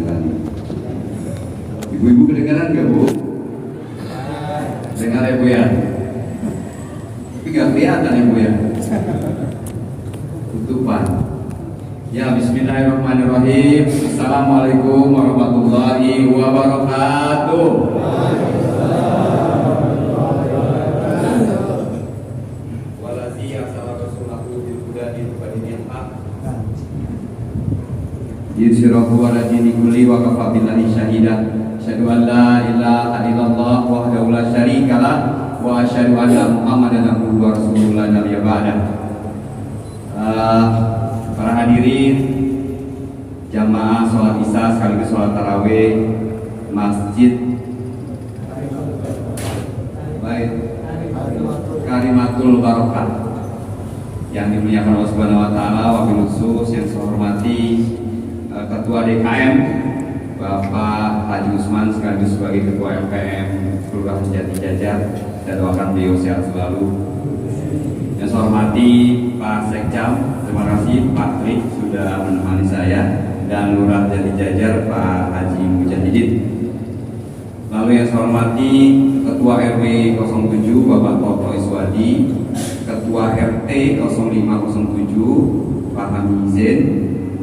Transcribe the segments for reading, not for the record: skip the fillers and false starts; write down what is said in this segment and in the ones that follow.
sekali. Ibu-ibu kedengaran nggak Bu? Dengar ya Bu ya? Tapi nggak kelihatan ya Bu ya? Tutupan. Ya, bismillahirrahmanirrahim. Assalamualaikum warahmatullahi wabarakatuh. Walazi arsala rasulahu bil huda wa dinil haq. Yusirahu ala dini kulli wa kafa billahi syahida. Asyhadu an la ilaha illallah wahdahu la syarikalah wa asyhadu anna Muhammadan abduhu wa rasuluhu la nabiyya ba'dah. Para hadirin jamaah sholat isya sekaligus sholat tarawih Masjid Karimatul Barokah yang dimuliakan Allah Subhanahu wa taala, wabil khusus yang saya hormati Ketua DKM Bapak Haji Usman sekaligus sebagai Ketua MPM Kelurahan Jati Jajar, dan doakan beliau sehat selalu. Yang saya hormati Pak Sekjam, terima kasih Pak Trik sudah menemani saya, dan Lurah Jati Jajar Pak Haji Mujahidin. Lalu yang saya hormati Ketua RW 07 Bapak Toto Iswadi, Ketua RT 0507 Pak Hamizin,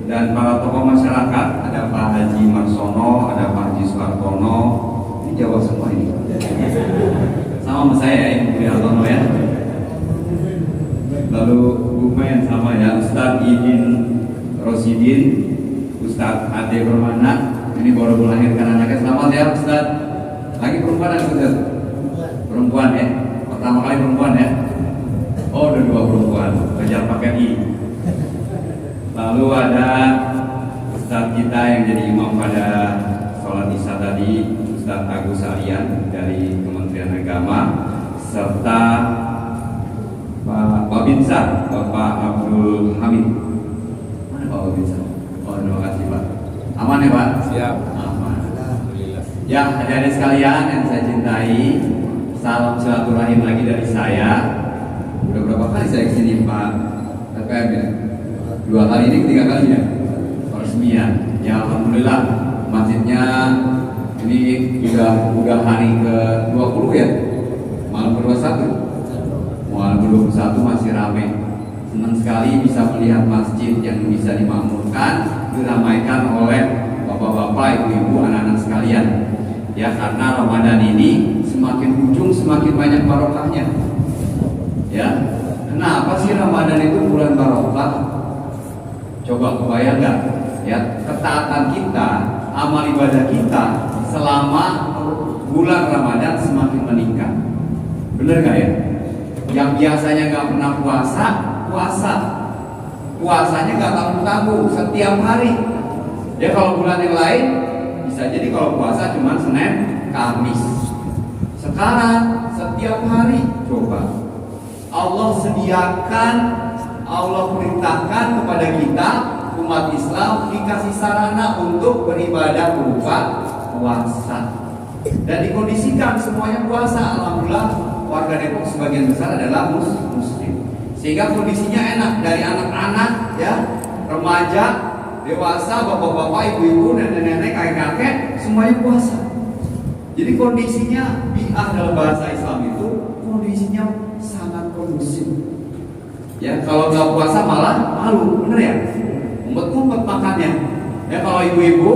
dan para tokoh masyarakat, ada Pak Haji Marsono, ada Pak Haji Suhartono. Ini Jawa semua ini. Sama saya ya, Ibu Prihartono ya. Lalu buku yang sama ya, Ustadz Idin Rosidin, Ustadz Ade Permana, ini baru melahirkan anaknya. Selamat ya Ustadz. Lagi perempuan atau Ustadz? Perempuan ya, pertama kali perempuan ya. Oh, udah 2 perempuan, kejar pakai I. Lalu ada Ustadz kita yang jadi imam pada sholat isya tadi, Ustadz Agus Aryan dari Kementerian Agama, serta Pak Babinsa, Bapak Abdul Hamid. Mana Pak Babinsa? Oh, terima kasih Pak. Aman ya Pak? Siap. Aman. Alhamdulillah. Ya, adik-adik sekalian yang saya cintai, salam silaturahim lagi dari saya. Udah berapa kali saya kesini Pak TPM ya? 2 kali, ini ketiga kalinya peresmian. Ya alhamdulillah, masjidnya ini udah hari ke-20 ya, malam ke-21. Malam ke-21 masih ramai. Senang sekali bisa melihat masjid yang bisa dimakmurkan, diramaikan oleh bapak-bapak, ibu-ibu, anak-anak sekalian. Ya, karena Ramadan ini semakin ujung semakin banyak barokahnya. Ya, kenapa sih Ramadan itu bulan barokah? Coba kebayang nggak? Ya, ketaatan kita, amal ibadah kita selama bulan Ramadan semakin meningkat. Bener nggak ya? Yang biasanya nggak pernah puasa, puasanya nggak tanggung-tanggung setiap hari. Ya kalau bulan yang lain bisa jadi kalau puasa cuma Senin, Kamis. Sekarang setiap hari, coba Allah sediakan, Allah perintahkan kepada kita umat Islam dikasih sarana untuk beribadah berupa puasa, dan dikondisikan semuanya puasa. Alhamdulillah warga Depok sebagian besar adalah muslim, sehingga kondisinya enak, dari anak-anak ya, remaja, dewasa, bapak-bapak, ibu-ibu, nenek-nenek, kakek-kakek semuanya puasa. Jadi kondisinya bi'ah dalam bahasa Islam itu kondisinya sangat kondusif. Ya kalau nggak puasa malah malu, bener ya? Ngumpet-ngumpet makannya. Ya kalau ibu-ibu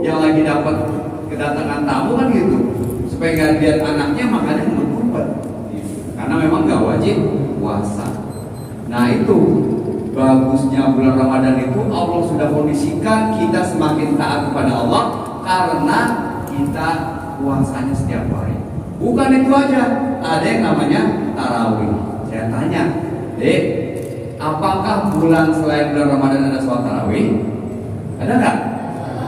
yang lagi dapat kedatangan tamu kan gitu, supaya nggak lihat anaknya makanya ngumpet-ngumpet. Karena memang nggak wajib puasa. Nah itu bagusnya bulan Ramadan itu Allah sudah kondisikan kita semakin taat kepada Allah karena kita puasanya setiap hari. Bukan itu aja, ada yang namanya tarawih. Saya tanya, Dek, apakah bulan selain bulan Ramadan ada sholat tarawih? Ada nggak?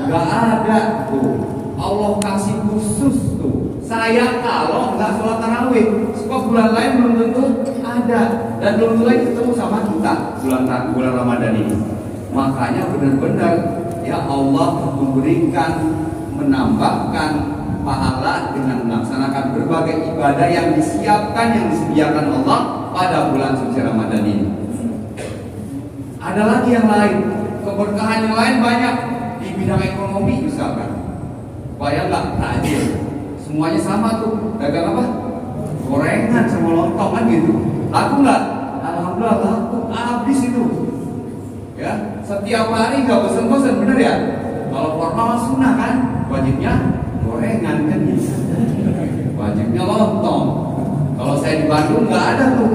Nggak ada tuh. Allah kasih khusus tuh. Saya kalau nggak sholat tarawih, sebab bulan lain belum tentu ada, dan belum tentu lagi ketemu sama kita bulan Ramadan ini. Makanya benar-benar ya Allah memberikan, menambahkan pahala dengan melaksanakan berbagai ibadah yang disiapkan, yang disediakan Allah pada bulan suci Ramadan ini. Ada lagi yang lain, keberkahan yang lain banyak. Di bidang ekonomi misalkan, bayang nggak takjil, semuanya sama tuh, dagang apa? Gorengan sama lontong kan gitu. Laku nggak? Alhamdulillah laku, habis itu. Ya, setiap hari nggak bosan-bosan, bener ya? Kalau formal sunnah kan, wajibnya gorengan kan gitu. Wajibnya lontong. Kalau saya di Bandung nggak ada tuh,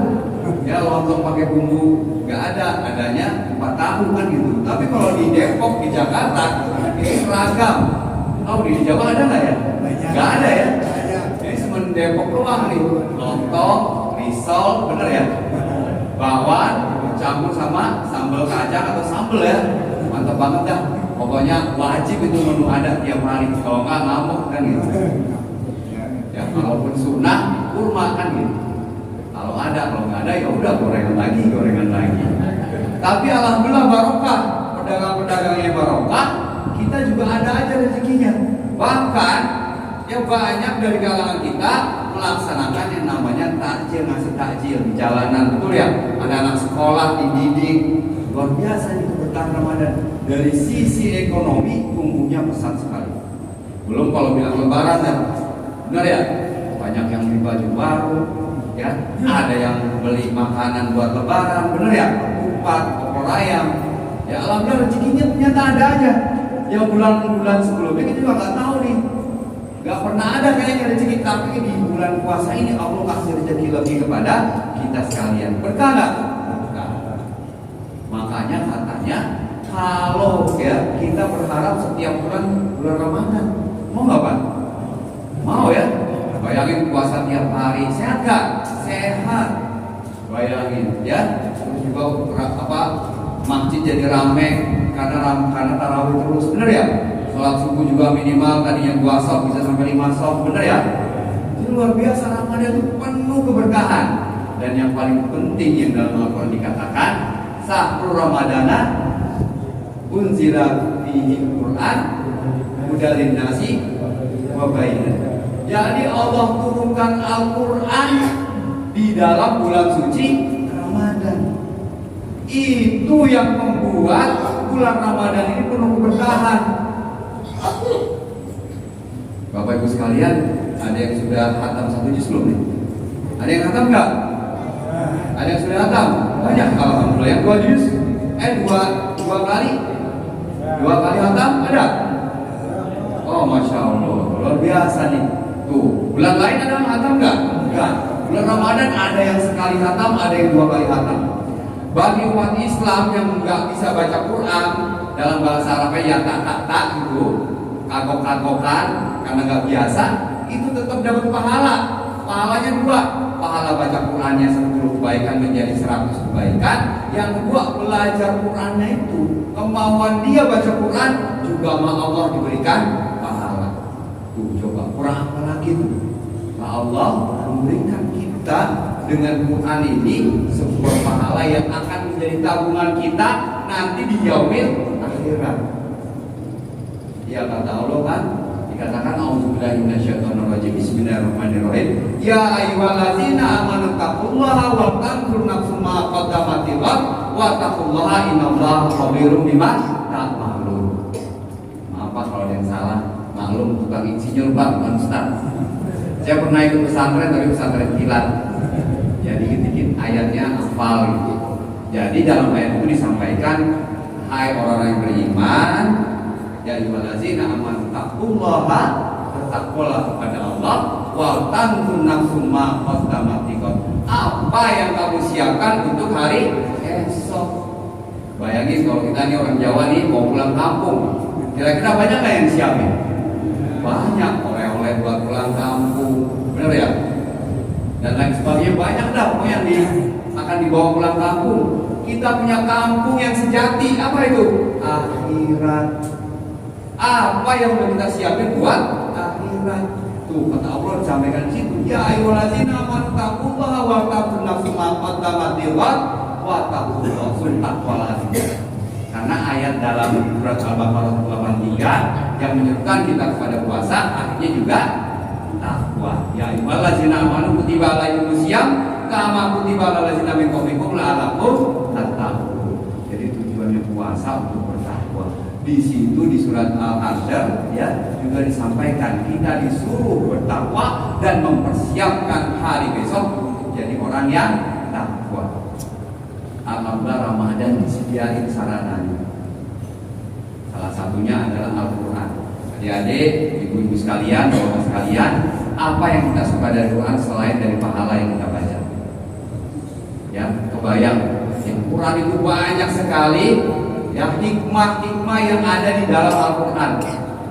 ya lontong pakai bumbu nggak ada, adanya 4 tahu kan gitu. Tapi kalau di Depok, di Jakarta, ini seragam. Oh di Jawa ada nggak ya? Nggak ada ya? Ini cuma Depok doang nih. Lontong, risol, bener ya? Bakwan campur sama sambal kacang atau sambal ya, mantap banget dah. Pokoknya wajib itu menu ada tiap hari. Kalau nggak ngamuk kan gitu. Ya kalaupun sunnah kurma kan gitu. Kalau nggak ada ya udah gorengan lagi. Tapi alhamdulillah barokah, pedagang-pedagangnya barokah, kita juga ada aja rezekinya. Bahkan yang banyak dari kalangan kita melaksanakan yang namanya takjil, ngasih takjil di jalanan, betul ya? Ada anak sekolah dididik, luar biasa nih keberkahan Ramadan. Dari sisi ekonomi tumbuhnya pesat sekali. Belum kalau bilang lebaran ya, benar ya? Banyak yang beli baju baru, ya. Ada yang beli makanan buat lebaran, benar ya? Kupat, opor ayam. Ya alhamdulillah rezekinya ternyata ada aja. Yang bulan-bulan sebelumnya kita juga nggak tahu nih. Gak pernah ada kayaknya rezeki, tapi di bulan puasa ini Allah kasih rezeki lebih kepada kita sekalian. Berkah gak? Berkah. Makanya katanya kalau ya kita berharap setiap bulan Ramadan, mau gak Pak? Mau ya? Bayangin puasa tiap hari, sehat gak? Sehat. Bayangin ya. Terus juga masjid jadi rame karena tarawih terus, bener ya? Sholat subuh juga minimal tadinya 2 shot bisa sampai 5 shot, bener ya? Itu luar biasa, Ramadan itu penuh keberkahan. Dan yang paling penting yang dalam Al-Quran dikatakan, Sahrul Ramadana unzila fihi Quran hudalin nasi wa bayyinah. Jadi Allah turunkan Al-Quran di dalam bulan suci Ramadan. Itu yang membuat bulan Ramadan ini penuh keberkahan. Bapak Ibu sekalian, ada yang sudah khatam 1 juz belum nih? Ada yang khatam nggak? Ada yang sudah khatam? Banyak, alhamdulillah. Yang 2 juz? Dua kali? 2 kali khatam? Ada? Oh Masya Allah, luar biasa nih. Tuh, bulan lain ada yang khatam nggak? Enggak. Bulan Ramadan ada yang sekali khatam, ada yang 2 kali khatam. Bagi umat Islam yang nggak bisa baca Quran, dalam bahasa Arabnya ya tak gitu, kagok-kagokan karena nggak biasa, itu tetap dapat pahala. Pahalanya 2, pahala baca Qurannya 10 kebaikan menjadi 100 kebaikan. Yang kedua, belajar Qurannya itu, kemauan dia baca Quran juga sama Allah diberikan pahala. Tuh coba kurang apa lagi tuh? Allah memberikan kita dengan Quran ini sebuah pahala yang akan menjadi tabungan kita nanti di yaumil akhirat. Ya kata Allah kan, dikatakan auzubillahi minasyaitonir rajim, bismillahirrahmanirrahim. Ya ayyuhallazina amanu taqullaha wa tanzur nafsum ma qaddamat wa taqullaha innallaha khabirum bima ta'malun. Maaf kalau ada yang salah, maklum tukang insinyur Pak, bukan Ustaz. Saya pernah ikut pesantren, tapi pesantren kilat. Jadi dikit-dikit ayatnya hafal gitu. Jadi dalam ayat itu disampaikan, hai orang-orang yang beriman, ya ayyuhallazina amanu taqullaha, bertakwalah kepada Allah, wa tanzur nafsum ma qaddamat liqad. Apa yang kamu siapkan untuk hari esok? Bayangin kalau kita nih orang Jawa nih mau pulang kampung, kira-kira banyak nggak yang siapin? Banyak, oleh-oleh buat pulang kampung, benar ya? Dan lain sebagainya banyak dah pokoknya yang akan dibawa pulang kampung. Kita punya kampung yang sejati, apa itu? Akhirat. Apa yang udah kita siapin buat akhirat? Tuh kata Allah disampaikan di situ. Ya ayyuhallazina amanu taqullaha wa tanzur nafsum ma qaddamat lighad wa taqullaha taqwallah. Karena ayat dalam surat Al-Baqarah 83 yang menyerukan kita kepada puasa, akhirnya juga takwa. Ya ayyuhallazina amanu kutiba alaikumusiyam kama kutiba alal ladzina min qablikum la'allakum tattaqun. Jadi tujuannya puasa untuk bertakwa. Di situ di surat Al-Hasyr ya juga disampaikan kita disuruh bertakwa dan mempersiapkan hari besok untuk jadi orang yang takwa. Alhamdulillah Ramadan disediain sarananya. Salah satunya adalah Al-Quran. Adik-adik, ibu-ibu sekalian, bapak sekalian, apa yang kita suka dari Quran selain dari pahala yang kita baca? Ya, kebayang, Quran itu banyak sekali ya hikmah-hikmah yang ada di dalam Al-Quran.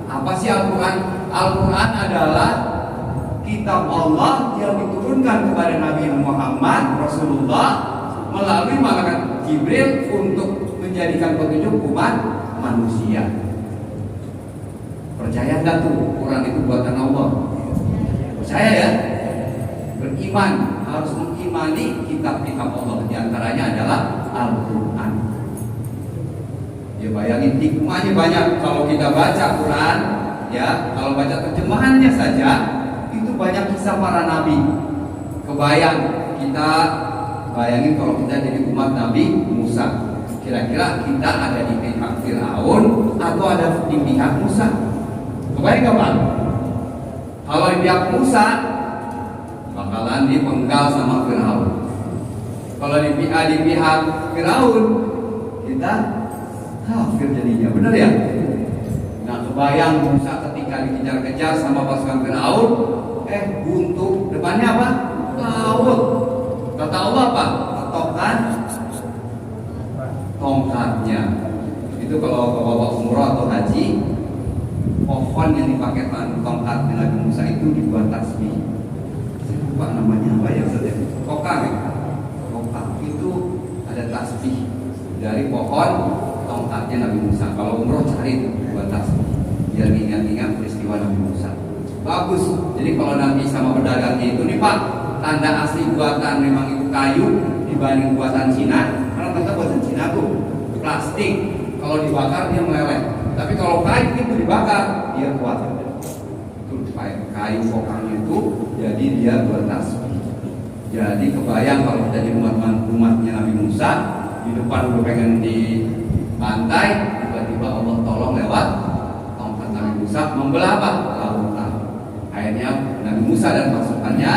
Apa sih Al-Quran? Al-Quran adalah kitab Allah yang diturunkan kepada Nabi Muhammad Rasulullah melalui malaikat Jibril untuk menjadikan petunjuk umat manusia. Percaya nggak tuh Quran itu buatan Allah? Percaya ya? Beriman, harus mengimani kitab-kitab Allah. Di antaranya adalah Al-Quran. Ya bayangin hikmahnya banyak. Kalau kita baca Quran, ya kalau baca terjemahannya saja itu banyak kisah para nabi. Kebayang kita bayangin kalau kita jadi umat Nabi Musa. Kira-kira kita ada di pihak Fir'aun atau ada di pihak Musa? Kebayang gak Pak? Kalau di pihak Musa bakalan dipenggal sama Fir'aun. Kalau di pihak Fir'aun kita kafir jadinya, benar ya? Nah kebayang Musa ketika dikejar-kejar sama pasukan Fir'aun, buntu depannya apa? Laut. Kata Allah apa? Ketokkan tongkatnya. Itu kalau bawa umroh atau haji, pohon yang dipakai tongkat Nabi Musa itu dibuat tasbih. Saya lupa namanya apa ya Ustaz? Kokang ya? Kokang itu ada tasbih dari pohon tongkatnya Nabi Musa. Kalau umroh cari itu buat tasbih biar ingat-ingat peristiwa Nabi Musa. Bagus. Jadi kalau Nabi sama pedagangnya itu nih Pak, tanda asli buatan memang itu kayu dibanding buatan Cina. Karena kita buatan Cina tuh plastik, kalau dibakar dia meleleh. Tapi kalau kayu itu dibakar dia kuat. Itu kayu kokangnya itu jadi dia buat tasbih. Jadi kebayang kalau kita di umatnya Nabi Musa, di depan udah pengen di pantai, tiba-tiba Allah tolong lewat tongkat Nabi Musa membelah apa? Lautan. Akhirnya Nabi Musa dan pasukannya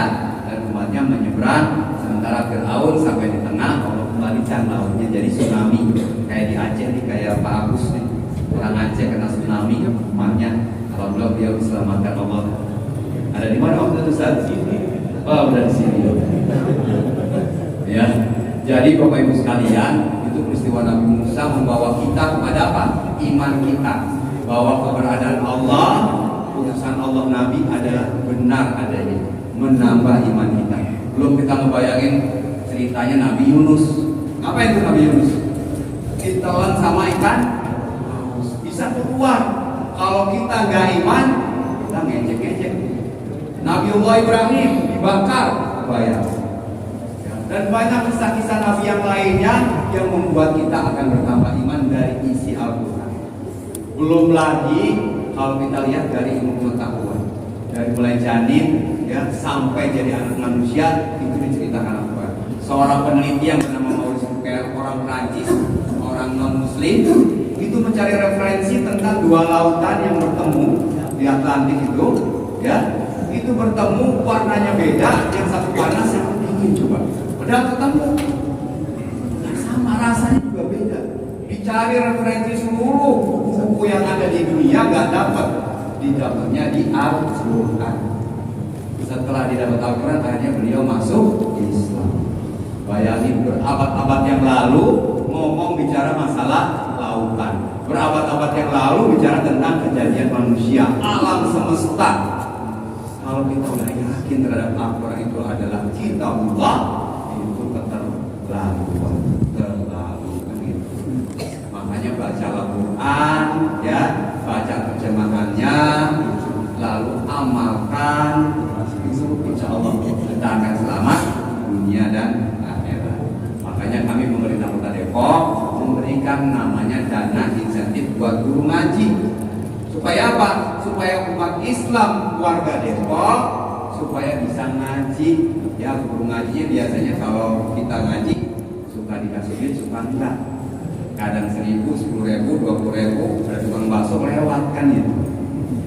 dan umatnya menyeberang, sementara Fir'aun sampai di tengah, Allah kembalikan lautnya jadi tsunami. Kayak di Aceh nih, kayak Pak Agus nih, orang Aceh kena tsunami, umatnya alhamdulillah beliau diselamatkan Allah. Ada di mana waktu itu saat ini? Oh, udah di sini. Ya, jadi Bapak Ibu sekalian, itu peristiwa Nabi Musa membawa kita kepada apa? Iman kita, bahwa keberadaan Allah, utusan Allah Nabi adalah benar adanya, menambah iman kita. Belum kita ngebayangin ceritanya Nabi Yunus. Apa itu Nabi Yunus? Ditelan sama ikan, bisa keluar. Kalau kita nggak iman, kita ngejek-ngejek. Nabiullah Ibrahim dibakar, bayar. Dan banyak kisah-kisah Nabi yang lainnya yang membuat kita akan bertambah iman dari isi Al-Quran. Belum lagi kalau kita lihat dari ilmu pengetahuan, dari mulai janin ya sampai jadi anak manusia, itu diceritakan Al-Quran. Seorang peneliti yang bernama Maurice Bucaille, orang Prancis, orang non-Muslim, itu mencari referensi tentang dua lautan yang bertemu di Atlantik itu, ya, itu bertemu warnanya beda, yang satu panas, yang satu dingin coba. Padahal ketemu, sama rasanya juga beda. Dicari referensi seluruh buku yang ada di dunia gak dapat, didapatnya di Al-Quran. Setelah didapat Al-Quran, akhirnya beliau masuk Islam. Bayangin berabad-abad yang lalu ngomong bicara masalah lautan, berabad-abad yang lalu bicara tentang kejadian manusia, alam semesta. Kalau kita udah yakin terhadap Al-Quran itu adalah kitabullah, itu keterlaluan, terlalu begitu. Makanya baca Al-Quran, ya, baca terjemahannya, lalu amalkan, itu insya Allah kita akan selamat dunia dan akhirat. Makanya kami pemerintah Kota Depok memberikan namanya dana insentif buat guru ngaji. Supaya apa? Supaya umat Islam warga Depok supaya bisa ngaji. Ya, guru ngajinya biasanya kalau kita ngaji suka dikasih duit, suka enggak. kadang 1.000, 10.000, 20.000, ada tukang bakso lewat kan itu.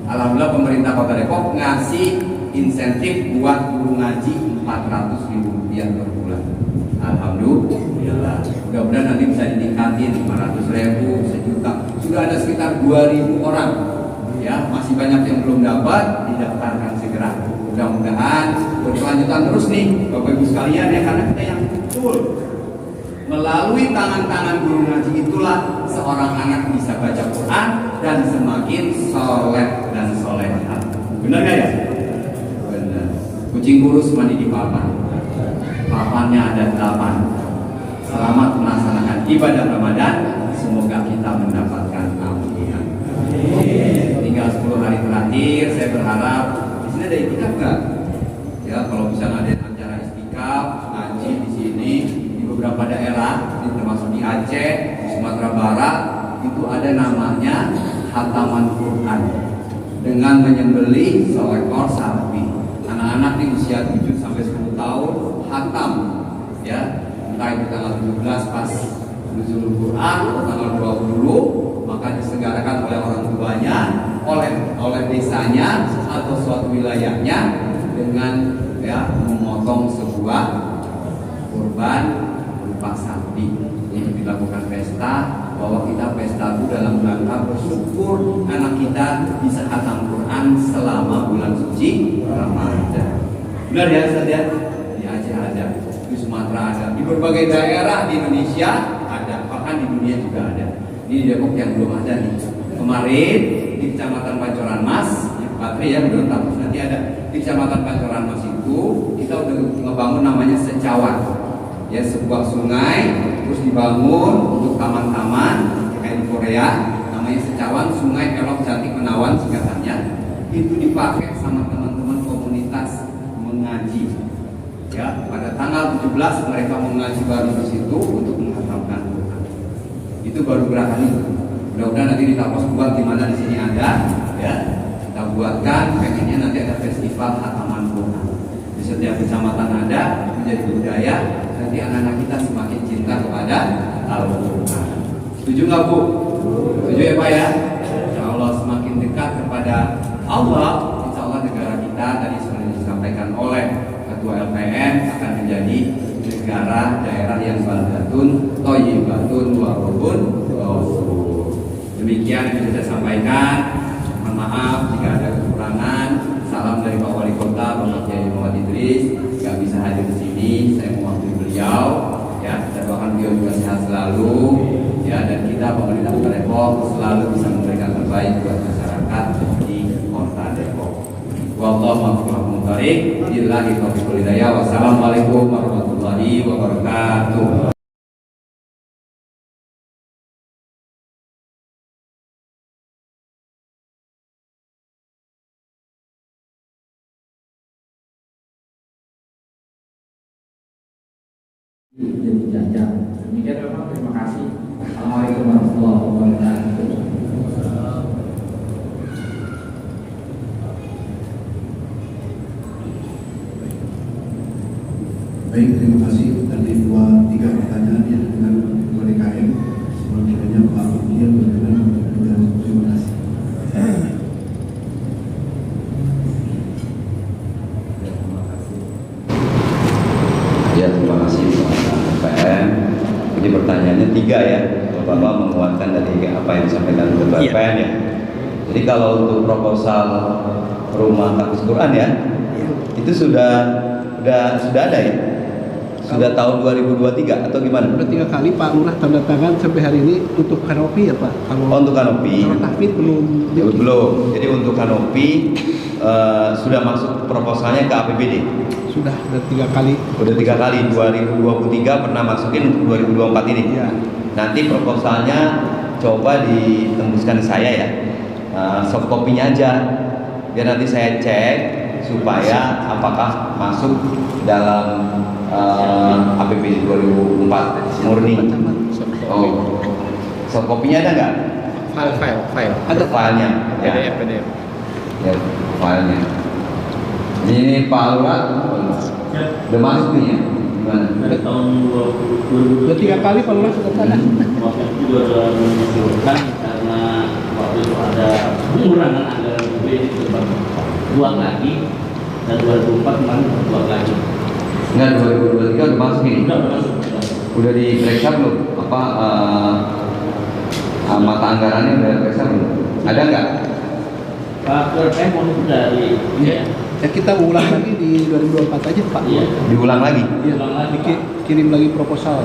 Alhamdulillah pemerintah Kota Depok ngasih insentif buat guru ngaji 400.000 rupiah per bulan. Alhamdulillah. Mudah-mudahan nanti bisa ditingkatin 500.000, 1 juta. Sudah ada sekitar 2.000 orang. Ya, masih banyak yang belum dapat, didaftarkan segera. Mudah-mudahan berkelanjutan terus nih, Bapak Ibu sekalian ya, karena kita yang betul. Melalui tangan-tangan guru ngaji itulah seorang anak bisa baca Quran dan semakin soleh dan soleha. Benar nggak ya? Benar. Kucing kurus mandi di papan. Papannya ada 8. Selamat melaksanakan ibadah Ramadan. Semoga kita mendapatkan ampunan. Tinggal 10 hari terakhir. Saya berharap di sini ada itikaf nggak? Ya, kalau bisa ada acara itikaf ngaji di sini di beberapa daerah, termasuk di Aceh, di Sumatera Barat, itu ada namanya khataman Quran dengan menyembelih seekor sapi. Anak-anak di usia 7 sampai 10 tahun khatam, ya, entah itu tanggal 17 pas nuzul Quran atau tanggal 20, maka diselenggarakan oleh orang tuanya, oleh desanya atau suatu wilayahnya dengan ya memotong sebuah kurban berupa sapi. Ini dilakukan pesta, bahwa kita pesta itu dalam rangka bersyukur anak kita bisa khatam Quran selama bulan suci Ramadan. Benar ya Ustaz ya? Di Aceh ada, di Sumatera ada, di berbagai daerah di Indonesia ada, bahkan di dunia juga ada. Ini di Depok yang belum ada nih. Kemarin di Kecamatan Pancoran Mas, Patri ya, belum tahu nanti ada di Kecamatan Pancoran Mas itu kita udah ngebangun namanya Secawan, ya, sebuah sungai terus dibangun untuk taman-taman kayak di Korea, namanya Secawan, Sungai Elok Cantik Menawan singkatannya. Itu dipakai sama teman-teman komunitas mengaji. Ya, pada tanggal 17 mereka mengaji baru di situ untuk menghatamkan Quran. Itu baru gerakan itu. Mudah-mudahan nanti di Tapos buat di mana di sini ada, ya. Kita buatkan, pengennya nanti ada festival khataman Quran. Di setiap kecamatan ada, menjadi budaya. Nanti anak-anak kita semakin cinta kepada Al-Quran. Setuju nggak Bu? Setuju ya Pak ya? Insya Allah semakin dekat kepada Allah, insya Allah negara kita tadi sudah disampaikan oleh Ketua LPM akan menjadi negara daerah yang baldatun, thayyibatun, wa rabbun ghafur. Demikian yang bisa saya sampaikan. Mohon maaf jika ada kekurangan. Salam dari Pak Wali Kota, Bapak Kiai Muhammad Idris. Gak bisa hadir di sini, saya mewakili beliau. Ya, kita doakan beliau juga sehat selalu. Ya, dan kita pemerintah Kota Depok selalu bisa memberikan terbaik buat masyarakat di Kota Depok. Wallahu a'lam bishawab. Wassalamualaikum warahmatullahi wabarakatuh. Jadi jajan. Demikian Bapak, terima kasih. Assalamualaikum warahmatullahi wabarakatuh. Baik, terima kasih. Tadi 2-3 pertanyaan ya dengan Ketua DKM. Selanjutnya Pak Mungkin berkenan dengan terima kasih. Ya, terima kasih Pak PM. Jadi pertanyaannya 3 ya. Bapak menguatkan dari apa yang disampaikan Ketua PM ya. Jadi kalau untuk proposal rumah tahfiz Quran ya, itu sudah ada ya. Sudah tahun 2023 atau gimana? Sudah 3 kali Pak Lurah tanda tangan sampai hari ini untuk kanopi ya Pak. Untuk kanopi. Kalau tahfiz belum. Ya, belum. Jadi untuk kanopi sudah masuk proposalnya ke APBD. Sudah 3 kali. Udah 3 kali. 2023 pernah masukin untuk 2024 ini. Ya. Nanti proposalnya coba ditembuskan ke saya ya. Soft copy-nya aja. Biar nanti saya cek supaya apakah masuk dalam APBD 2004 murni. Oh, soft copy-nya ada nggak? File. Ada filenya. Ya. PDF. Ya, filenya. Ini Pak Lurah udah masuk nih ya. Gimana? Dari tahun 2020 Udah 3 kali Pak Lurah ke sana. waktu itu juga mengusulkan karena waktu itu ada pengurangan anggaran BPJS itu buat lagi, dan 2004 kemarin buat lagi. Enggak, 2023 udah masuk ini. Sudah masuk. Udah diperiksa belum? Apa mata anggarannya udah diperiksa belum? Ada nggak? Pak Perpemon itu dari Ya kita ulang lagi di 2024 aja Pak. Iya. Diulang lagi? Iya. Ulang lagi, Pak. Kirim lagi proposal.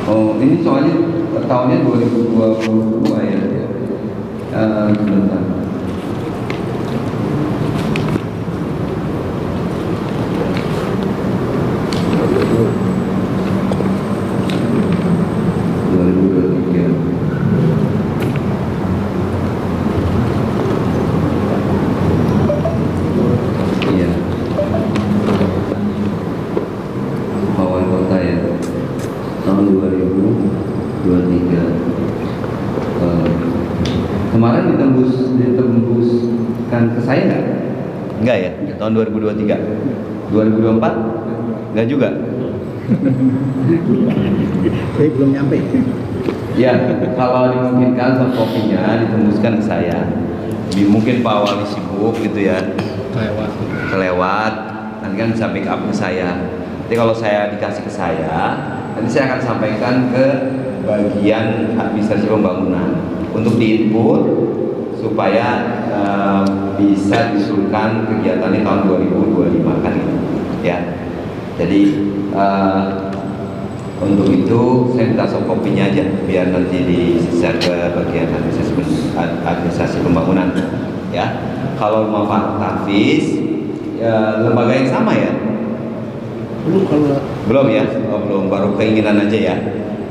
Oh, ini soalnya tahunnya 2022 ya. Sebentar. Iya. Bawah kota ya. Tahun 2023. Kemarin ditembuskan ke saya nggak? Enggak ya, tahun 2023. 2024? Enggak juga. Saya belum nyampe. Ya, kalau dimungkinkan soft copy-nya ditembuskan ke saya. Mungkin Pak Wali sibuk gitu ya, kelewat, nanti kan bisa pick up ke saya. Nanti kalau saya dikasih ke saya, nanti saya akan sampaikan ke bagian administrasi pembangunan untuk diinput supaya bisa disuruhkan kegiatan di tahun 2025 kan gitu. Ya. Jadi untuk itu saya minta soft copy-nya aja biar nanti di-share ke bagian administrasi pembangunan ya. Kalau rumah Pak Hafiz ya, lembaga yang sama ya? Belum ya? Oh, belum, baru keinginan aja ya.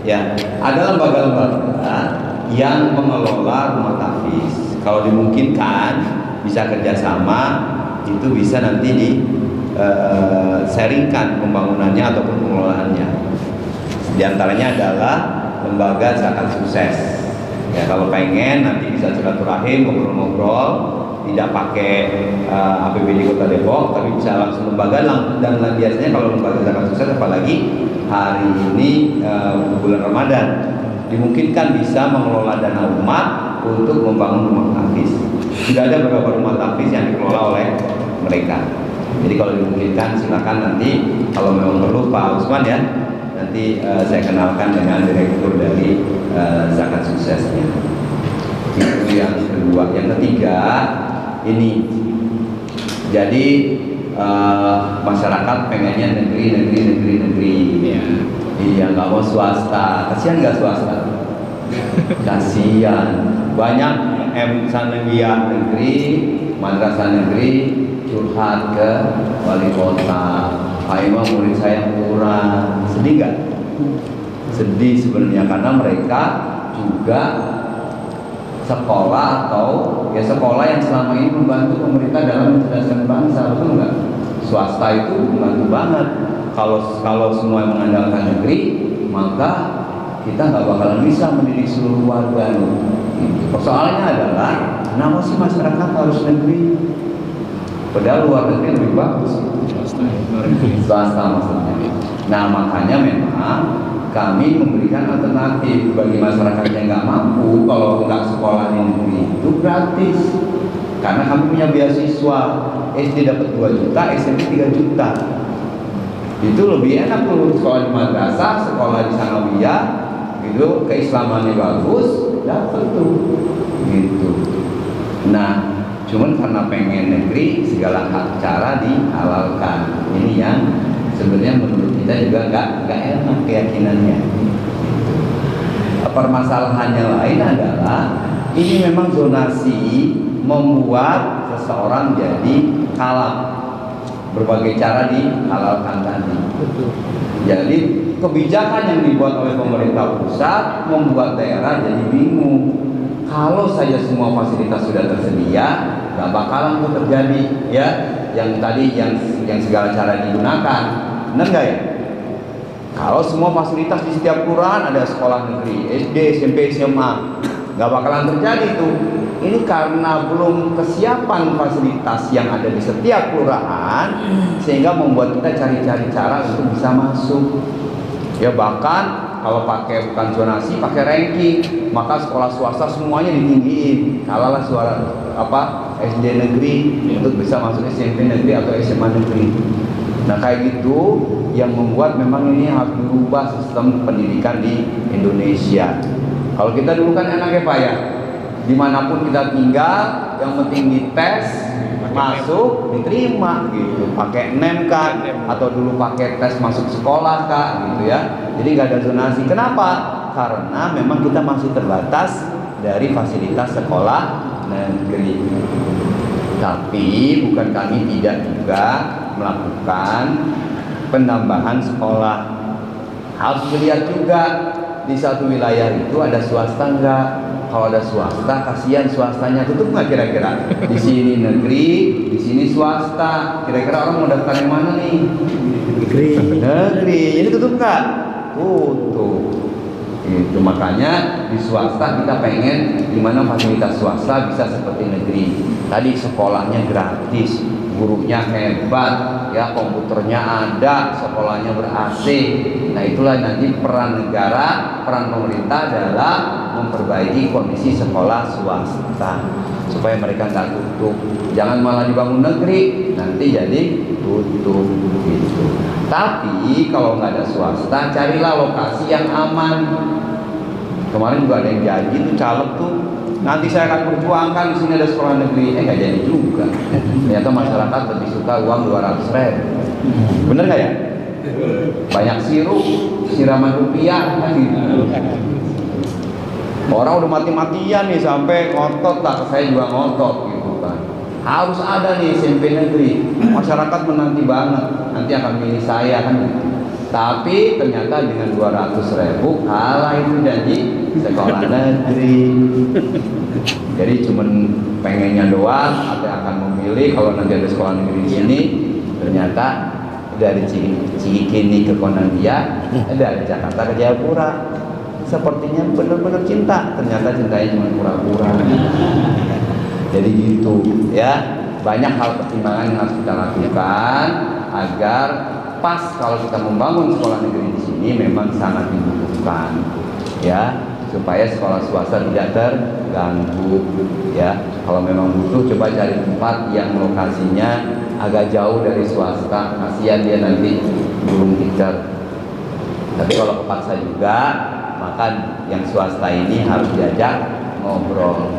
Ya, ada lembaga-lembaga yang mengelola rumah Hafiz. Kalau dimungkinkan bisa kerjasama, itu bisa nanti di sharingkan pembangunannya ataupun pengelolaannya. Di antaranya adalah lembaga zakat sukses. Ya, kalau pengen nanti bisa silaturahim, ngobrol-ngobrol, tidak pakai APBD Kota Depok, tapi bisa langsung lembaga. Dan biasanya kalau lembaga zakat sukses, apalagi hari ini bulan Ramadan, dimungkinkan bisa mengelola dana umat untuk membangun rumah tahfiz. Sudah ada beberapa rumah tahfiz yang dikelola oleh mereka. Jadi kalau dimungkinkan silakan nanti kalau memang perlu Pak Usman ya, nanti saya kenalkan dengan direktur dari zakat suksesnya. Itu yang kedua. Yang ketiga ini, jadi masyarakat pengennya negeri. Iya, nggak mau swasta. Kasihan nggak swasta? Kasihan. Banyak sanawiyah negeri, madrasah negeri curhat ke wali kota. Pak Imam, murid saya kurang. Sedih nggak? Sedih sebenarnya, karena mereka juga sekolah atau ya sekolah yang selama ini membantu pemerintah dalam mencerdaskan bangsa, betul nggak? Swasta itu membantu banget. Kalau semua yang mengandalkan negeri, maka kita nggak bakalan bisa mendidik seluruh warga. Persoalannya adalah kenapa sih masyarakat harus negeri? Padahal luar negeri lebih bagus. Swasta maksudnya. Nah, makanya memang kami memberikan alternatif bagi masyarakat yang nggak mampu. Kalau nggak sekolah di negeri itu gratis, karena kami punya beasiswa. SD dapat 2 juta, SMP 3 juta. Itu lebih enak tuh, sekolah di madrasah, sekolah di sanawiyah, gitu, keislamannya bagus, dapat tuh, gitu. Nah, cuman karena pengen negeri, segala cara dihalalkan. Ini yang sebenarnya menurut kita juga nggak enak keyakinannya. Permasalahannya lain adalah ini memang zonasi membuat seseorang jadi halal, berbagai cara dihalalkan tadi. Betul. Jadi kebijakan yang dibuat oleh pemerintah pusat membuat daerah jadi bingung. Kalau saja semua fasilitas sudah tersedia, nggak bakalan itu terjadi ya. Yang tadi yang segala cara digunakan, benar nggak ya? Kalau semua fasilitas di setiap kelurahan ada sekolah negeri, SD, SMP, SMA, nggak bakalan terjadi tuh. ini karena belum kesiapan fasilitas yang ada di setiap kelurahan, sehingga membuat kita cari-cari cara untuk bisa masuk. Ya bahkan kalau pakai bukan zonasi, pakai ranking, maka sekolah swasta semuanya ditinggiin. Kalahlah suara SD negeri untuk bisa masuk SMP negeri atau SMA negeri. Nah kayak gitu yang membuat memang ini harus dirubah sistem pendidikan di Indonesia. Kalau kita dulu kan enak ya Pak ya, dimanapun kita tinggal, yang penting dites, masuk, diterima gitu. Pakai NEM kah, atau dulu pakai tes masuk sekolah kah gitu ya. Jadi nggak ada zonasi. Kenapa? Karena memang kita masih terbatas dari fasilitas sekolah negeri. Tapi bukan kami tidak juga melakukan penambahan sekolah. Harus dilihat juga di satu wilayah itu ada swasta enggak. Kalau ada swasta, kasihan swastanya, tutup nggak kira-kira? Di sini negeri, di sini swasta. Kira-kira orang mau daftar yang mana nih? Negeri. Ini tutup nggak? Tutup. Itu makanya di swasta kita pengen dimana fasilitas swasta bisa seperti negeri. Tadi sekolahnya gratis, gurunya hebat, ya komputernya ada, sekolahnya ber-AC. Nah itulah nanti peran negara, peran pemerintah adalah memperbaiki kondisi sekolah swasta supaya mereka nggak tutup. Jangan malah dibangun negeri, nanti jadi tutup gitu. Tapi kalau nggak ada swasta, carilah lokasi yang aman. Kemarin juga ada yang janji tuh caleg tuh, nanti saya akan perjuangkan di sini ada sekolah negeri. Nggak jadi juga. Ternyata masyarakat lebih suka uang 200.000. Bener nggak ya? Banyak sirup, siraman rupiah kan gitu. Orang udah mati-matian nih sampai ngotot lah, saya juga ngotot gitu kan. Harus ada nih SMP negeri. Masyarakat menanti banget, nanti akan milih saya kan gitu. Tapi ternyata dengan 200.000 kalah itu janji sekolah negeri. Jadi cuman pengennya doang, atau akan memilih kalau nanti ada sekolah negeri di sini. Ternyata dari Cikini ke Konandia, dari Jakarta ke Jayapura. Sepertinya benar-benar cinta, ternyata cintanya cuma pura-pura. Jadi gitu ya. Banyak hal pertimbangan yang harus kita lakukan agar pas kalau kita membangun sekolah negeri di sini memang sangat dibutuhkan ya, supaya sekolah swasta tidak terganggu ya. Kalau memang butuh, coba cari tempat yang lokasinya agak jauh dari swasta, kasihan dia nanti belum teacher. Tapi kalau kepaksa juga, maka yang swasta ini harus diajak ngobrol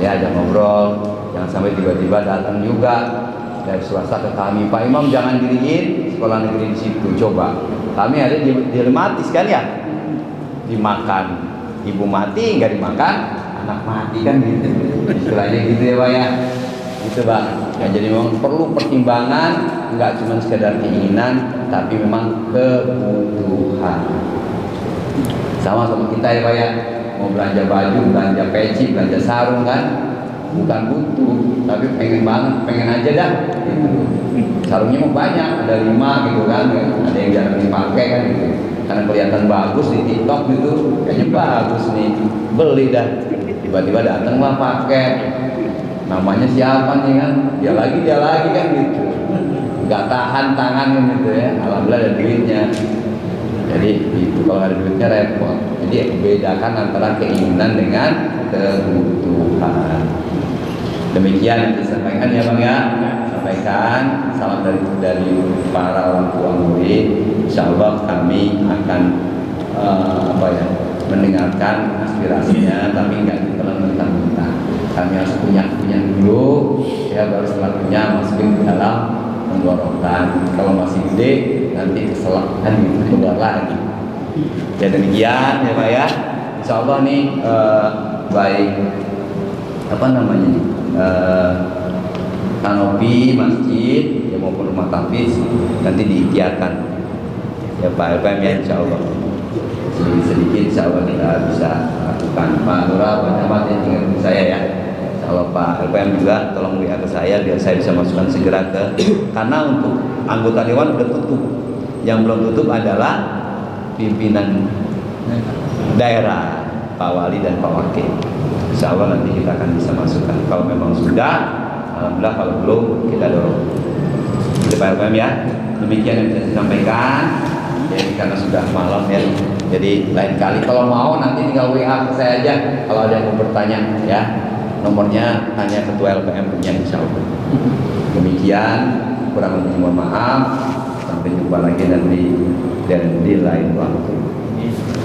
ya, ajak ngobrol. Jangan sampai tiba-tiba datang juga dari swasta ke kami, Pak Imam jangan diriin sekolah negeri di situ. Coba kami ada dilematis kan ya, dimakan ibu mati, nggak dimakan anak mati kan gitu, istilahnya gitu ya Pak ya, gitu Pak ya. Jadi memang perlu pertimbangan, nggak cuma sekedar keinginan tapi memang kebutuhan. Sama kita ya Pak ya, mau belanja baju, belanja peci, belanja sarung kan, bukan butuh tapi pengen banget, pengen aja dah gitu. Sarungnya mau banyak, ada 5 gitu kan, ada yang jarang dipakai kan gitu, karena kelihatan bagus di TikTok gitu, kayaknya bagus nih, beli dah. Tiba-tiba datanglah paket, namanya siapa nih kan, dia lagi kan gitu, nggak tahan tangan gitu ya. Alhamdulillah ada duitnya. Jadi itu kalau ada duitnya repot. Jadi bedakan antara keinginan dengan kebutuhan. Demikian yang disampaikan ya Bang ya. Sampaikan salam dari para orang tua murid. Insyaallah kami akan mendengarkan aspirasinya, tapi nggak ditelan mentah-mentah. Kami harus punya dulu ya, baru setelah punya masukin ke dalam tenggorokan. Kalau masih gede nanti keselak kan keluar lagi. Ya demikian ya Pak ya. Insyaallah nih baik kanopi masjid ya maupun rumah tahfiz nanti diikhtiarkan ya Pak LPM ya, insyaallah sedikit insyaallah kita bisa lakukan. Pak Lurah, Pak Camat yang tinggal di saya ya, insyaallah Pak LPM juga tolong WA ke saya biar saya bisa masukkan segera ke, karena untuk anggota dewan udah tutup, yang belum tutup adalah pimpinan daerah, Pak Wali dan Pak Wakil. insya Allah nanti kita akan bisa masukkan. Kalau memang sudah, alhamdulillah. Kalau belum, kita dorong. Itu Pak LPM ya. Demikian yang bisa disampaikan. Jadi karena sudah malam ya, jadi lain kali kalau mau nanti tinggal WA ke saya aja kalau ada yang mau bertanya ya. Nomornya hanya ketua LPM punya, insya Allah. Demikian, kurang lebih mohon maaf. Sampai jumpa lagi nanti dan di lain waktu.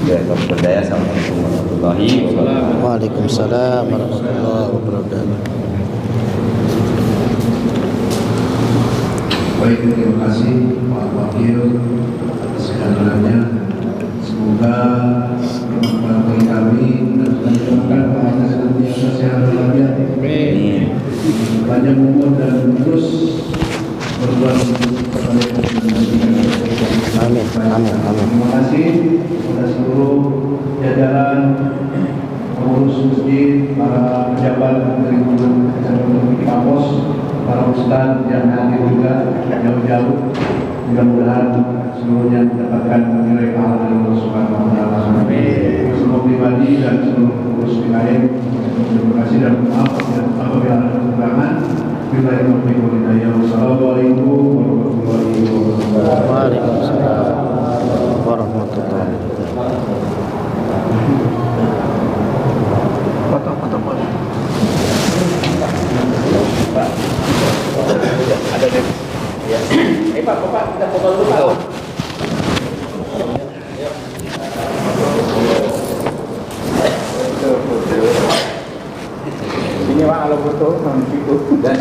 Ya, berdaya. Assalamualaikum warahmatullahi wabarakatuh. Waalaikumsalam warahmatullahi wabarakatuh. Baik, terima kasih Pak Wakil atas kehadirannya. Semoga bermanfaat bagi kami dan menjadikan Pak senantiasa sehat walafiat. Panjang umur dan terus berbuat kepada Amin, amin, amin. Terima kasih kepada seluruh jajaran pengurus masjid, para pejabat dari Kecamatan Kampus, para ustadz yang hadir juga jauh-jauh. Mudah-mudahan seluruhnya mendapatkan nilai pahala dari Allah Subhanahu wa taala. Seluruh pribadi dan seluruh pengurus PKM, terima kasih dan maaf apabila ada kekurangan. Billahi taufiq wal hidayah. Wassalamualaikum warahmatullahi wabarakatuh. Waalaikumsalam warahmatullahi wabarakatuh. Ada deh. Ya. Pak, kita foto dulu Pak. Ini Pak kalau foto nanti itu. Dan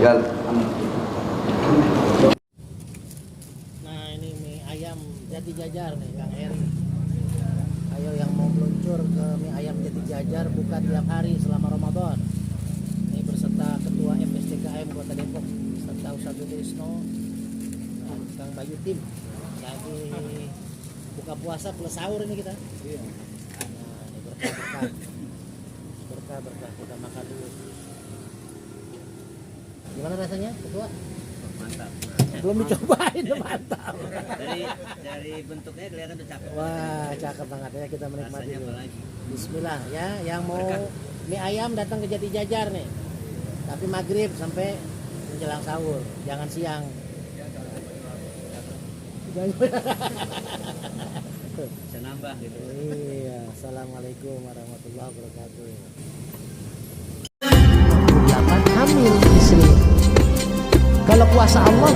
ya. Nah, ini mie ayam Jati Jajar nih Kang Heri. Ayo yang mau meluncur ke mie ayam Jati Jajar buka tiap hari selama Ramadan. Ini berserta Ketua FSTKM Kota Depok, serta Ustaz Trisno, Kang Bayu Tim. Lagi buka puasa plus sahur ini kita. Iya. Nah, ini berkah-berkah. Berkah-berkah kita makan dulu. Gimana rasanya, Ketua? Mantap. Belum dicobain, mantap. Dari bentuknya kelihatan udah cakep. Wah, cakep banget ya, kita menikmati Rasanya dulu. apalagi? Bismillah ya, yang mau mie ayam datang ke Jati Jajar nih. Tapi maghrib sampai menjelang sahur, jangan siang. Bisa nambah gitu. Iya, assalamualaikum warahmatullahi wabarakatuh. 8 hamil istri. Kalau kuasa Allah